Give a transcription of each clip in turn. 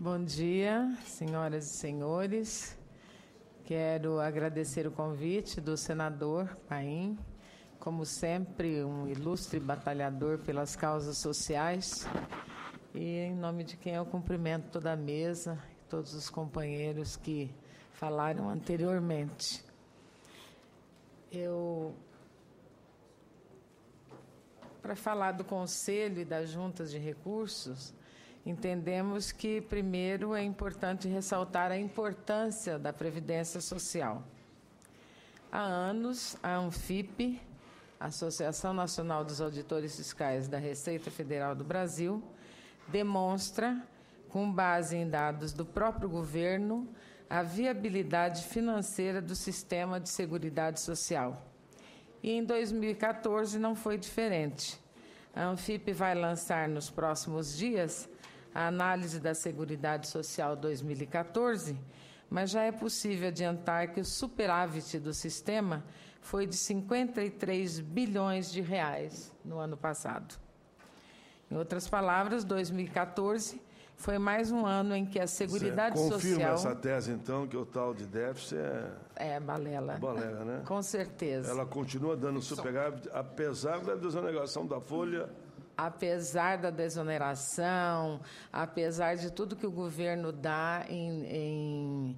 Bom dia, senhoras e senhores. Quero agradecer o convite do senador Paim, como sempre, um ilustre batalhador pelas causas sociais. E, em nome de quem eu cumprimento toda a mesa, todos os companheiros que falaram anteriormente. Para falar do Conselho e das juntas de recursos, entendemos que, primeiro, é importante ressaltar a importância da Previdência Social. Há anos, a ANFIP, Associação Nacional dos Auditores Fiscais da Receita Federal do Brasil, demonstra, com base em dados do próprio governo, a viabilidade financeira do sistema de Seguridade Social. E em 2014 não foi diferente. A ANFIP vai lançar nos próximos dias a análise da Seguridade Social 2014, mas já é possível adiantar que o superávit do sistema foi de 53 bilhões de reais no ano passado. Em outras palavras, 2014 foi mais um ano em que a Seguridade Social... Confirma essa tese, então, que o tal de déficit é balela. Balela, né? Com certeza. Ela continua dando superávit, apesar da desoneração da folha... Apesar da desoneração, apesar de tudo que o governo dá em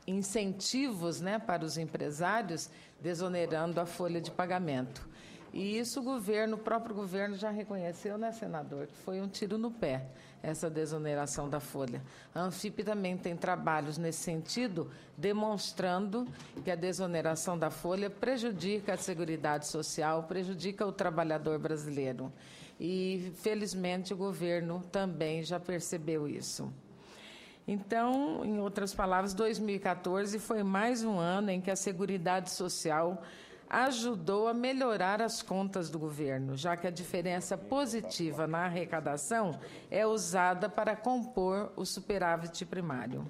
incentivos, né, para os empresários, desonerando a folha de pagamento. E isso o próprio governo já reconheceu, né, senador, que foi um tiro no pé, essa desoneração da folha. A ANFIP também tem trabalhos nesse sentido, demonstrando que a desoneração da folha prejudica a Seguridade Social, prejudica o trabalhador brasileiro. E, felizmente, o governo também já percebeu isso. Então, em outras palavras, 2014 foi mais um ano em que a Seguridade Social ajudou a melhorar as contas do governo, já que a diferença positiva na arrecadação é usada para compor o superávit primário.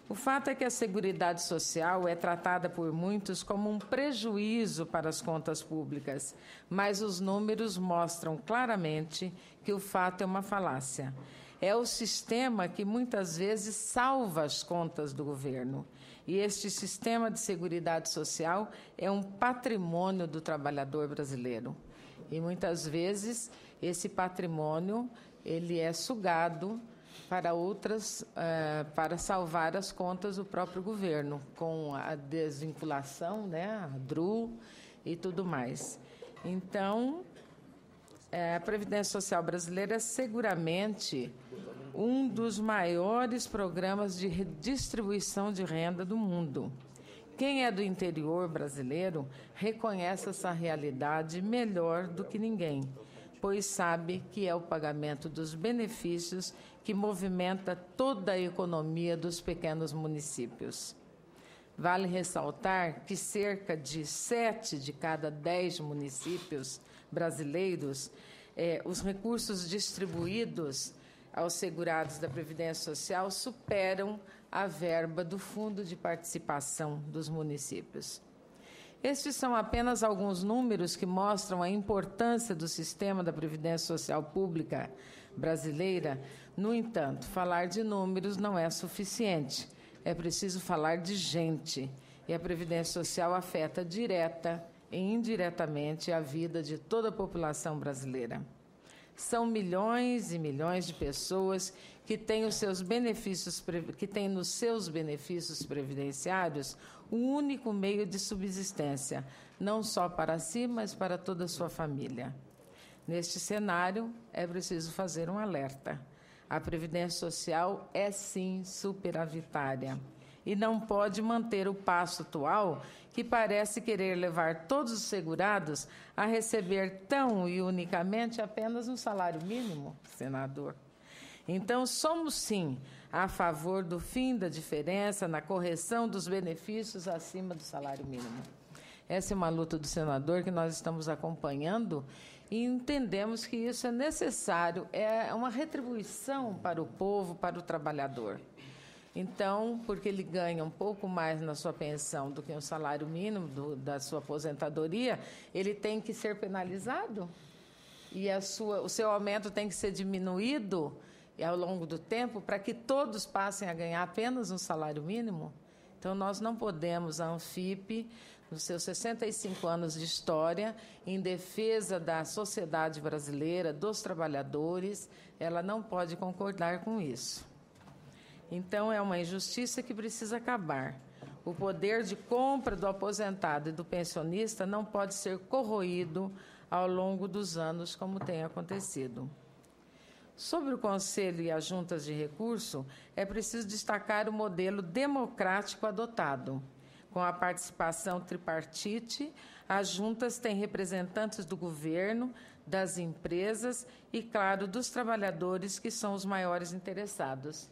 O fato é que a Seguridade Social é tratada por muitos como um prejuízo para as contas públicas, mas os números mostram claramente que o fato é uma falácia. É o sistema que muitas vezes salva as contas do governo. E este sistema de seguridade social é um patrimônio do trabalhador brasileiro. E muitas vezes esse patrimônio ele é sugado para para salvar as contas do próprio governo, com a desvinculação, né, a DRU e tudo mais. Então, a Previdência Social brasileira é seguramente um dos maiores programas de redistribuição de renda do mundo. Quem é do interior brasileiro reconhece essa realidade melhor do que ninguém, pois sabe que é o pagamento dos benefícios que movimenta toda a economia dos pequenos municípios. Vale ressaltar que cerca de 7 de cada 10 municípios brasileiros, os recursos distribuídos aos segurados da Previdência Social superam a verba do Fundo de Participação dos municípios. Estes são apenas alguns números que mostram a importância do sistema da Previdência Social Pública brasileira. No entanto, falar de números não é suficiente. É preciso falar de gente. E a Previdência Social afeta direta e indiretamente a vida de toda a população brasileira. São milhões e milhões de pessoas que têm nos seus benefícios previdenciários um único meio de subsistência, não só para si, mas para toda a sua família. Neste cenário, é preciso fazer um alerta. A Previdência Social é, sim, superavitária e não pode manter o passo atual que parece querer levar todos os segurados a receber tão e unicamente apenas um salário mínimo, senador. Então, somos, sim, a favor do fim da diferença na correção dos benefícios acima do salário mínimo. Essa é uma luta do senador que nós estamos acompanhando e entendemos que isso é necessário, é uma retribuição para o povo, para o trabalhador. Então, porque ele ganha um pouco mais na sua pensão do que um salário mínimo da sua aposentadoria, ele tem que ser penalizado? E o seu aumento tem que ser diminuído? e ao longo do tempo para que todos passem a ganhar apenas um salário mínimo? Então, nós não podemos, a Anfip, nos seus 65 anos de história, em defesa da sociedade brasileira, dos trabalhadores, ela não pode concordar com isso. Então, é uma injustiça que precisa acabar. O poder de compra do aposentado e do pensionista não pode ser corroído ao longo dos anos, como tem acontecido. Sobre o Conselho e as juntas de recurso, é preciso destacar o modelo democrático adotado. Com a participação tripartite, as juntas têm representantes do governo, das empresas e, claro, dos trabalhadores, que são os maiores interessados.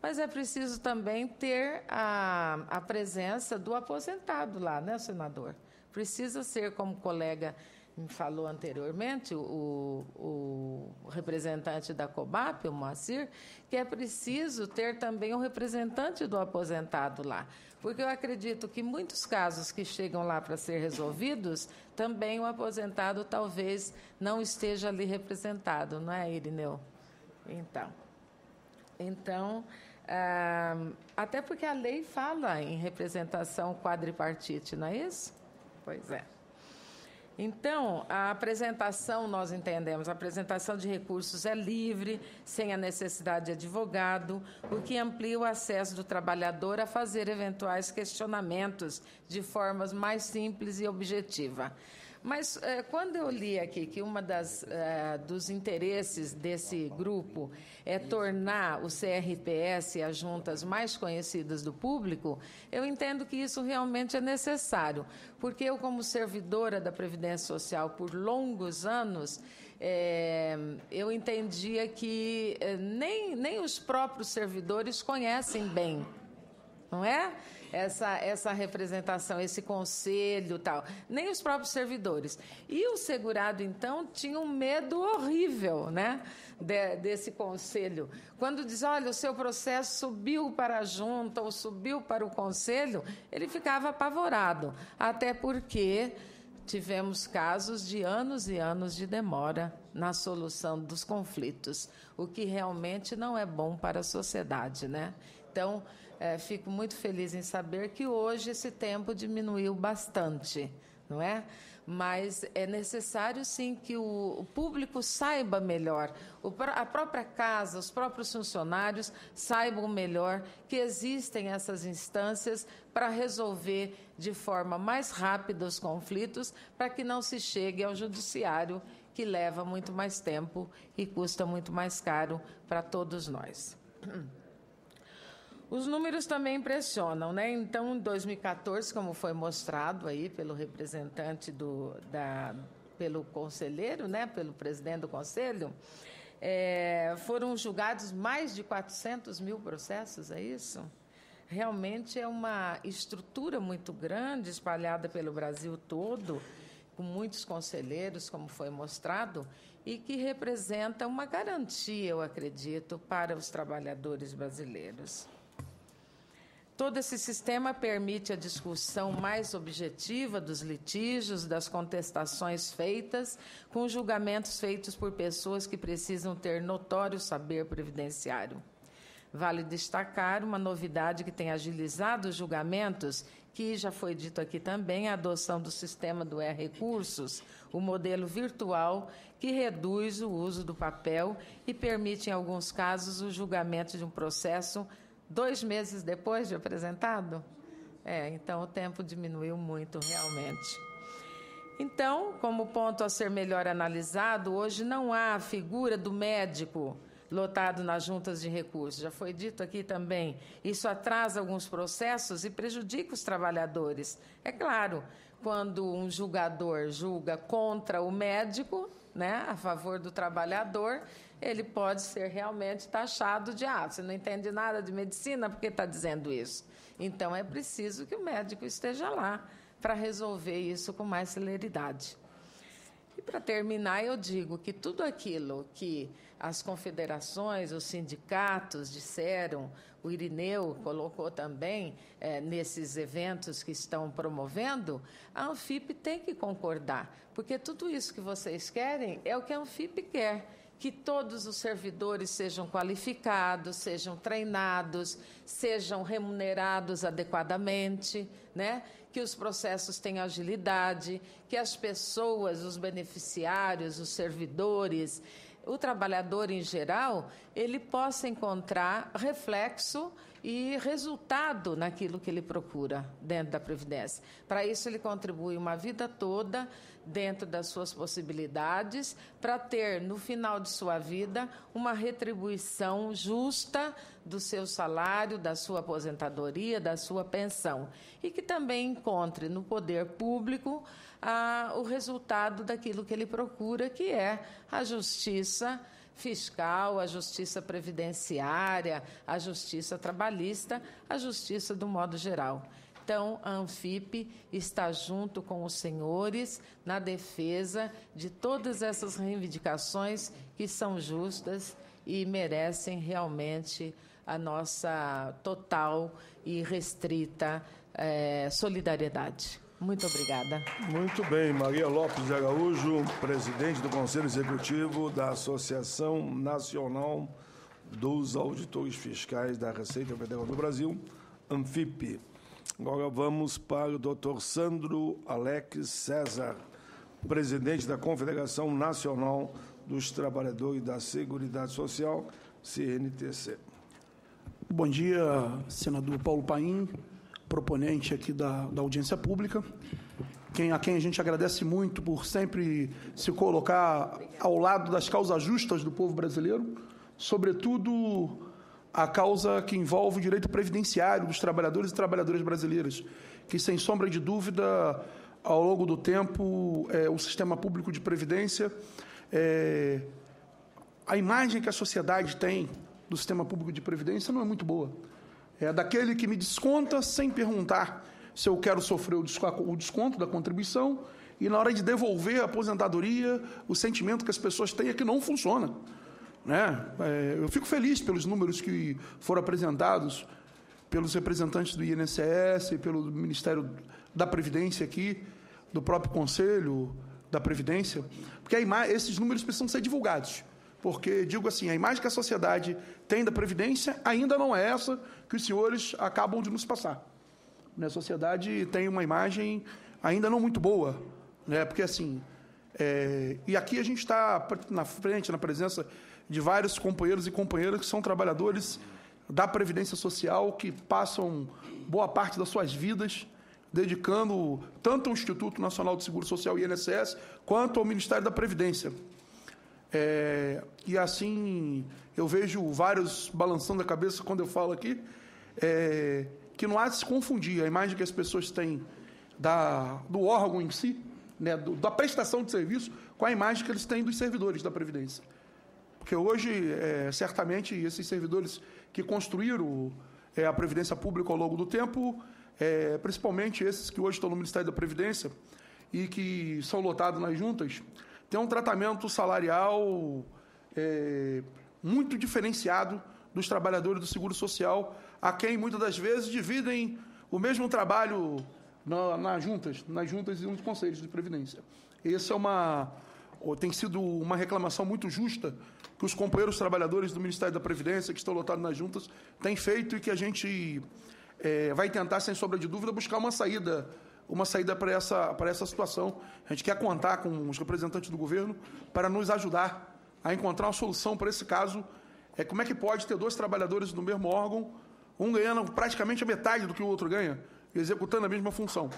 Mas é preciso também ter a presença do aposentado lá, né, senador? Precisa ser, como o colega me falou anteriormente, o representante da COBAP, o Moacir, que é preciso ter também o representante do aposentado lá. Porque eu acredito que muitos casos que chegam lá para ser resolvidos, também o aposentado talvez não esteja ali representado, não é, Irineu? Então, até porque a lei fala em representação quadripartite, não é isso? Pois é. Então, a apresentação, nós entendemos, a apresentação de recursos é livre, sem a necessidade de advogado, o que amplia o acesso do trabalhador a fazer eventuais questionamentos de formas mais simples e objetiva. Mas, quando eu li aqui que uma dos interesses desse grupo é tornar o CRPS e as juntas mais conhecidas do público, eu entendo que isso realmente é necessário, porque eu, como servidora da Previdência Social por longos anos, eu entendia que nem os próprios servidores conhecem bem, não é? Essa representação, esse conselho, tal, nem os próprios servidores. E o segurado, então, tinha um medo horrível, né, desse conselho. Quando diz, olha, o seu processo subiu para a junta ou subiu para o conselho, ele ficava apavorado, até porque tivemos casos de anos e anos de demora na solução dos conflitos, o que realmente não é bom para a sociedade, né? Então, fico muito feliz em saber que hoje esse tempo diminuiu bastante, não é? Mas é necessário, sim, que o público saiba melhor, a própria casa, os próprios funcionários saibam melhor que existem essas instâncias para resolver de forma mais rápida os conflitos, para que não se chegue ao judiciário, que leva muito mais tempo e custa muito mais caro para todos nós. Os números também impressionam, né? Então, em 2014, como foi mostrado aí pelo representante pelo conselheiro, né? Pelo presidente do conselho, foram julgados mais de 400 mil processos, é isso? Realmente é uma estrutura muito grande, espalhada pelo Brasil todo, com muitos conselheiros, como foi mostrado, e que representa uma garantia, eu acredito, para os trabalhadores brasileiros. Todo esse sistema permite a discussão mais objetiva dos litígios, das contestações feitas, com julgamentos feitos por pessoas que precisam ter notório saber previdenciário. Vale destacar uma novidade que tem agilizado os julgamentos, que já foi dito aqui também, a adoção do sistema do e-recursos, o modelo virtual, que reduz o uso do papel e permite, em alguns casos, o julgamento de um processo 2 meses depois de apresentado? Então o tempo diminuiu muito, realmente. Então, como ponto a ser melhor analisado, hoje não há a figura do médico lotado nas juntas de recursos. Já foi dito aqui também, isso atrasa alguns processos e prejudica os trabalhadores. É claro, quando um julgador julga contra o médico, né, a favor do trabalhador, ele pode ser realmente taxado de você não entende nada de medicina, por que está dizendo isso? Então, é preciso que o médico esteja lá para resolver isso com mais celeridade. E, para terminar, eu digo que tudo aquilo que as confederações, os sindicatos disseram, o Irineu colocou também nesses eventos que estão promovendo, a Anfip tem que concordar, porque tudo isso que vocês querem é o que a Anfip quer, que todos os servidores sejam qualificados, sejam treinados, sejam remunerados adequadamente, né? Que os processos tenham agilidade, que as pessoas, os beneficiários, os servidores, o trabalhador em geral, ele possa encontrar reflexo e resultado naquilo que ele procura dentro da Previdência. Para isso, ele contribui uma vida toda dentro das suas possibilidades, para ter, no final de sua vida, uma retribuição justa do seu salário, da sua aposentadoria, da sua pensão. E que também encontre no poder público o resultado daquilo que ele procura, que é a justiça fiscal, a justiça previdenciária, a justiça trabalhista, a justiça do modo geral. Então, a Anfip está junto com os senhores na defesa de todas essas reivindicações que são justas e merecem realmente a nossa total e restrita solidariedade. Muito obrigada. Muito bem. Maria Lopes de Araújo, presidente do Conselho Executivo da Associação Nacional dos Auditores Fiscais da Receita Federal do Brasil, Anfip. Agora vamos para o Dr. Sandro Alex César, presidente da Confederação Nacional dos Trabalhadores da Seguridade Social, CNTC. Bom dia, senador Paulo Paim, proponente aqui da audiência pública, a quem a gente agradece muito por sempre se colocar ao lado das causas justas do povo brasileiro, sobretudo a causa que envolve o direito previdenciário dos trabalhadores e trabalhadoras brasileiras, que, sem sombra de dúvida, ao longo do tempo, o sistema público de previdência, a imagem que a sociedade tem do sistema público de previdência não é muito boa. É daquele que me desconta sem perguntar se eu quero sofrer o desconto da contribuição, e, na hora de devolver a aposentadoria, o sentimento que as pessoas têm é que não funciona. Né? Eu fico feliz pelos números que foram apresentados pelos representantes do INSS, pelo Ministério da Previdência aqui, do próprio Conselho da Previdência, porque esses números precisam ser divulgados, porque, digo assim, a imagem que a sociedade tem da Previdência ainda não é essa que os senhores acabam de nos passar. A sociedade tem uma imagem ainda não muito boa, né? Porque, assim, e aqui a gente está na frente, na presença de vários companheiros e companheiras que são trabalhadores da Previdência Social, que passam boa parte das suas vidas dedicando tanto ao Instituto Nacional de Seguro Social, INSS, quanto ao Ministério da Previdência. E assim, eu vejo vários balançando a cabeça quando eu falo aqui, que não há de se confundir a imagem que as pessoas têm do órgão em si, né, da prestação de serviço, com a imagem que eles têm dos servidores da Previdência. Porque hoje, certamente, esses servidores que construíram a Previdência Pública ao longo do tempo, principalmente esses que hoje estão no Ministério da Previdência e que são lotados nas juntas, têm um tratamento salarial muito diferenciado dos trabalhadores do Seguro Social, a quem, muitas das vezes, dividem o mesmo trabalho nas juntas e nos conselhos de Previdência. Essa tem sido uma reclamação muito justa que os companheiros trabalhadores do Ministério da Previdência, que estão lotados nas juntas, têm feito, e que a gente vai tentar, sem sombra de dúvida, buscar uma saída para essa situação. A gente quer contar com os representantes do governo para nos ajudar a encontrar uma solução para esse caso. Como é que pode ter dois trabalhadores do mesmo órgão, um ganhando praticamente a metade do que o outro ganha, executando a mesma função?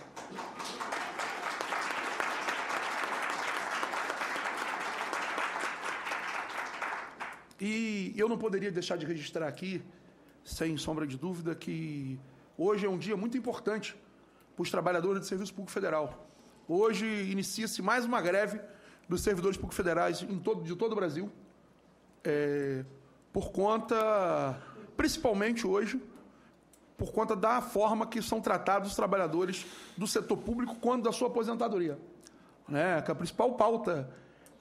E eu não poderia deixar de registrar aqui, sem sombra de dúvida, que hoje é um dia muito importante para os trabalhadores do Serviço Público Federal. Hoje inicia-se mais uma greve dos servidores públicos federais de todo o Brasil, por conta, principalmente hoje, por conta da forma que são tratados os trabalhadores do setor público quando da sua aposentadoria. Que a principal pauta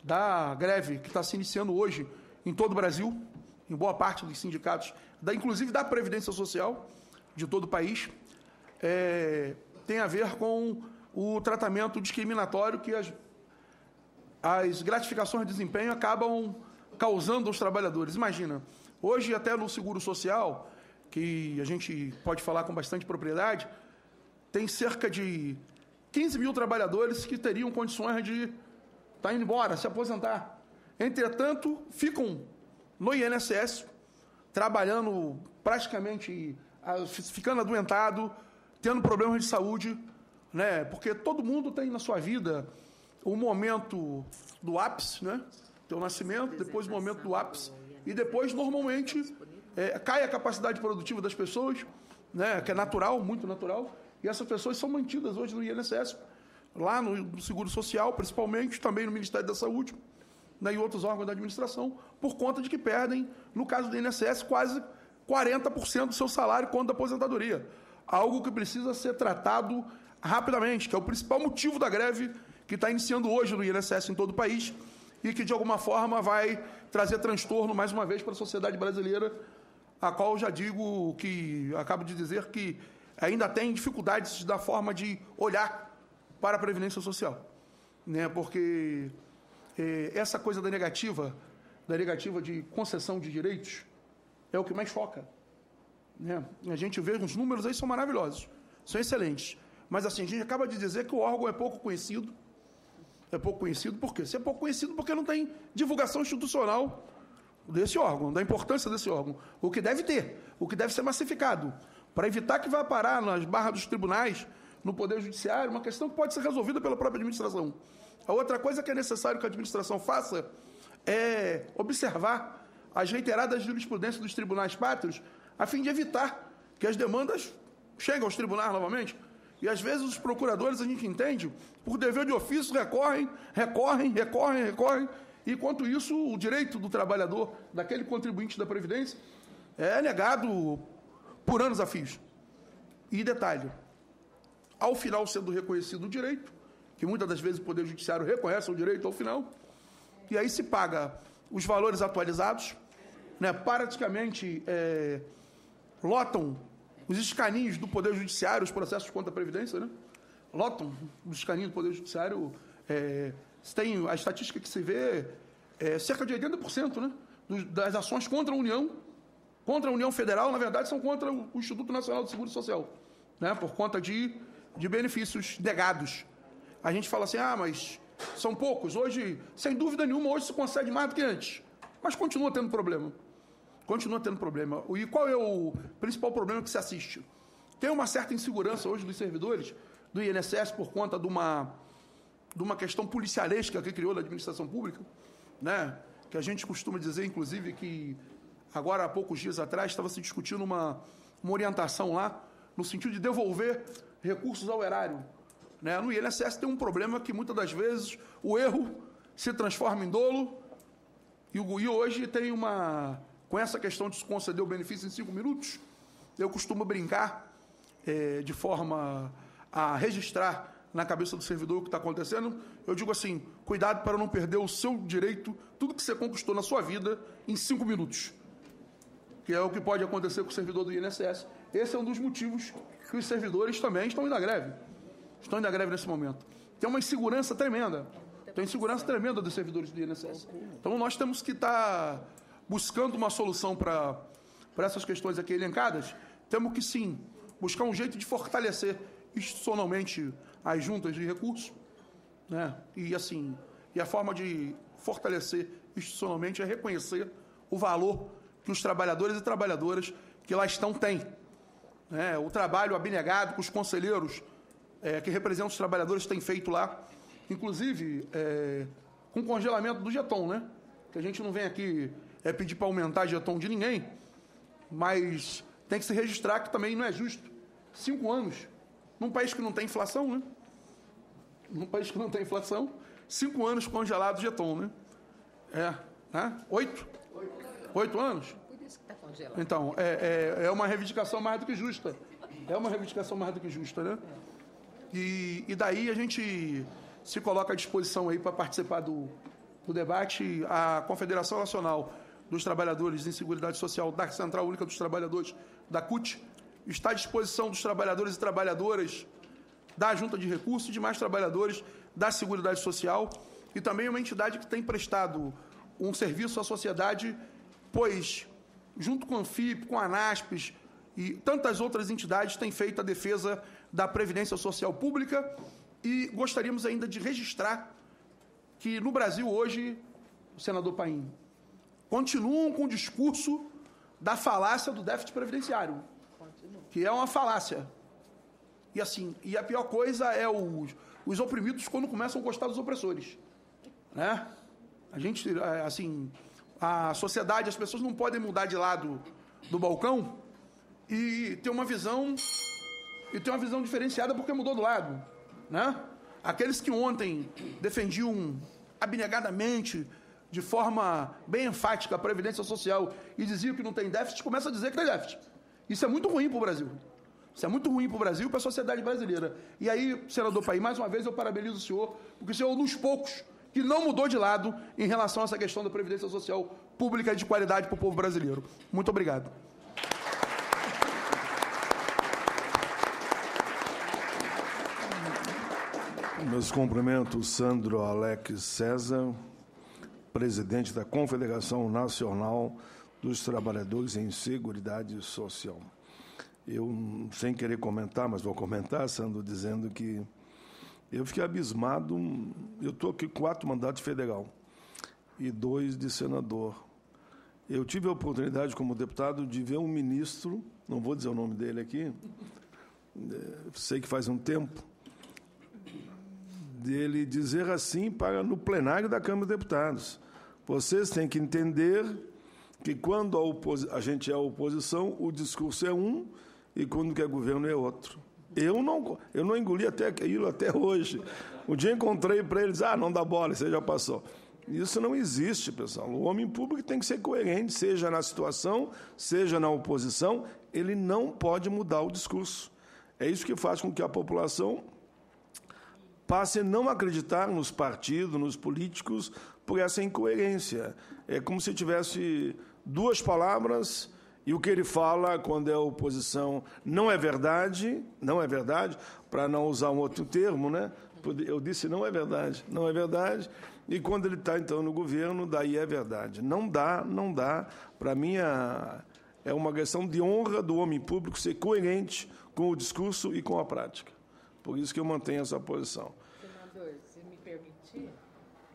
da greve que está se iniciando hoje em todo o Brasil, em boa parte dos sindicatos, inclusive da Previdência Social de todo o país, tem a ver com o tratamento discriminatório que as gratificações de desempenho acabam causando aos trabalhadores. Imagina, hoje até no Seguro Social, que a gente pode falar com bastante propriedade, tem cerca de 15 mil trabalhadores que teriam condições de estar indo embora, se aposentar. Entretanto, ficam no INSS, trabalhando praticamente, ficando adoentado, tendo problemas de saúde, né? Porque todo mundo tem na sua vida o momento do ápice, né? Tem o nascimento, depois o momento do ápice, e depois, normalmente, cai a capacidade produtiva das pessoas, né? Que é natural, muito natural, e essas pessoas são mantidas hoje no INSS, lá no Seguro Social, principalmente, também no Ministério da Saúde, né, e outros órgãos da administração, por conta de que perdem, no caso do INSS, quase 40% do seu salário quanto da aposentadoria. Algo que precisa ser tratado rapidamente, que é o principal motivo da greve que está iniciando hoje no INSS em todo o país e que, de alguma forma, vai trazer transtorno, mais uma vez, para a sociedade brasileira, a qual eu já digo que, acabo de dizer que ainda tem dificuldades da forma de olhar para a Previdência Social, né? Porque essa coisa da negativa de concessão de direitos é o que mais choca, né? A gente vê os números aí, são maravilhosos, são excelentes, mas assim, a gente acaba de dizer que o órgão é pouco conhecido. É pouco conhecido por quê? Se é pouco conhecido porque não tem divulgação institucional desse órgão, da importância desse órgão, o que deve ter, o que deve ser massificado, para evitar que vá parar nas barras dos tribunais, no Poder Judiciário, uma questão que pode ser resolvida pela própria administração. A outra coisa que é necessário que a administração faça é observar as reiteradas jurisprudências dos tribunais pátrios, a fim de evitar que as demandas cheguem aos tribunais novamente. E, às vezes, os procuradores, a gente entende, por dever de ofício, recorrem, e, enquanto isso, o direito do trabalhador, daquele contribuinte da Previdência, é negado por anos a fios. E, detalhe, ao final sendo reconhecido o direito, que muitas das vezes o Poder Judiciário reconhece o direito ao final, e aí se paga os valores atualizados, né, praticamente lotam os escaninhos do Poder Judiciário, os processos contra a Previdência, né? Lotam os escaninhos do Poder Judiciário. Tem a estatística que se vê, cerca de 80%, né, das ações contra a União Federal, na verdade, são contra o Instituto Nacional do Seguro Social, né, por conta de benefícios negados. A gente fala assim, mas são poucos. Hoje, sem dúvida nenhuma, hoje se concede mais do que antes, mas continua tendo problema. E qual é o principal problema que se assiste? Tem uma certa insegurança hoje dos servidores do INSS por conta de uma questão policialesca que criou da administração pública, né? Que a gente costuma dizer, inclusive, que agora, há poucos dias atrás, estava se discutindo uma orientação lá, no sentido de devolver recursos ao erário, né? No INSS tem um problema que, muitas das vezes, o erro se transforma em dolo, e hoje tem com essa questão de se conceder o benefício em 5 minutos, eu costumo brincar de forma a registrar na cabeça do servidor o que está acontecendo. Eu digo assim, cuidado para não perder o seu direito, tudo que você conquistou na sua vida, em 5 minutos. Que é o que pode acontecer com o servidor do INSS. Esse é um dos motivos que os servidores também estão indo à greve. Estão indo à greve nesse momento. Tem uma insegurança tremenda. Tem insegurança tremenda dos servidores do INSS. Então, nós temos que estar buscando uma solução para essas questões aqui elencadas. Temos que, sim, buscar um jeito de fortalecer institucionalmente as juntas de recursos, né? E a forma de fortalecer institucionalmente é reconhecer o valor que os trabalhadores e trabalhadoras que lá estão têm, né? O trabalho abnegado que os conselheiros que representam os trabalhadores têm feito lá, inclusive com congelamento do jeton, né? Que a gente não vem aqui pedir para aumentar jeton de ninguém, mas tem que se registrar que também não é justo. 5 anos, num país que não tem inflação, né? Num país que não tem inflação, 5 anos congelado jeton, né? 8 anos? Por isso que está congelado. Então, é uma reivindicação mais do que justa. Né? E daí a gente se coloca à disposição aí para participar do debate. A Confederação Nacional dos Trabalhadores em Seguridade Social da Central Única dos Trabalhadores, da CUT, está à disposição dos trabalhadores e trabalhadoras da Junta de Recursos e demais trabalhadores da Seguridade Social, e também uma entidade que tem prestado um serviço à sociedade, pois, junto com a Anfip, com a ANASPES e tantas outras entidades, tem feito a defesa da Previdência Social Pública, e gostaríamos ainda de registrar que no Brasil hoje, o senador Paim, continuam com o discurso da falácia do déficit previdenciário, que é uma falácia. E assim, e a pior coisa é os oprimidos quando começam a gostar dos opressores, né? A gente, assim, a sociedade, as pessoas não podem mudar de lado do balcão e ter uma visão diferenciada porque mudou do lado, né? Aqueles que ontem defendiam abnegadamente, de forma bem enfática, a Previdência Social e diziam que não tem déficit, começa a dizer que tem déficit. Isso é muito ruim para o Brasil. Isso é muito ruim para o Brasil e para a sociedade brasileira. E aí, senador Paim, mais uma vez eu parabenizo o senhor, porque o senhor é um dos poucos que não mudou de lado em relação a essa questão da Previdência Social pública e de qualidade para o povo brasileiro. Muito obrigado. Meus cumprimentos, Sandro Alex César, presidente da Confederação Nacional dos Trabalhadores em Seguridade Social. Eu, sem querer comentar, mas vou comentar, Sandro, dizendo que eu fiquei abismado. Eu estou aqui com 4 mandatos federal e 2 de senador. Eu tive a oportunidade, como deputado, de ver um ministro, não vou dizer o nome dele aqui, sei que faz um tempo, dele dizer assim no plenário da Câmara dos Deputados: vocês têm que entender que quando a gente é a oposição, o discurso é um, e quando que é governo é outro. Eu não engoli até aquilo até hoje. Um dia encontrei para eles, não dá bola, você já passou. Isso não existe, pessoal. O homem público tem que ser coerente, seja na situação, seja na oposição, ele não pode mudar o discurso. É isso que faz com que a população passe a não acreditar nos partidos, nos políticos, por essa incoerência. É como se tivesse 2 palavras e o que ele fala quando é oposição não é verdade, para não usar um outro termo, né? Eu disse não é verdade, e quando ele está, então, no governo, daí é verdade. Não dá. Para mim, é uma questão de honra do homem público ser coerente com o discurso e com a prática. Por isso que eu mantenho essa posição. Senador, se me permitir,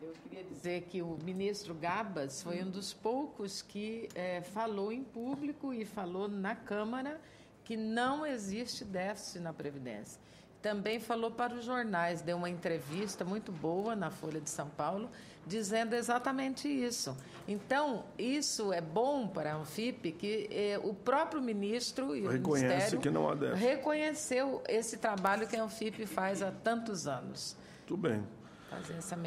eu queria dizer que o ministro Gabas foi um dos poucos que falou em público e falou na Câmara que não existe déficit na Previdência. Também falou para os jornais, deu uma entrevista muito boa na Folha de São Paulo, dizendo exatamente isso. Então, isso é bom para a Anfip, que o próprio ministro e o Ministério que não há déficit. Reconheceu esse trabalho que a Anfip faz há tantos anos. Tudo bem. Fazer essa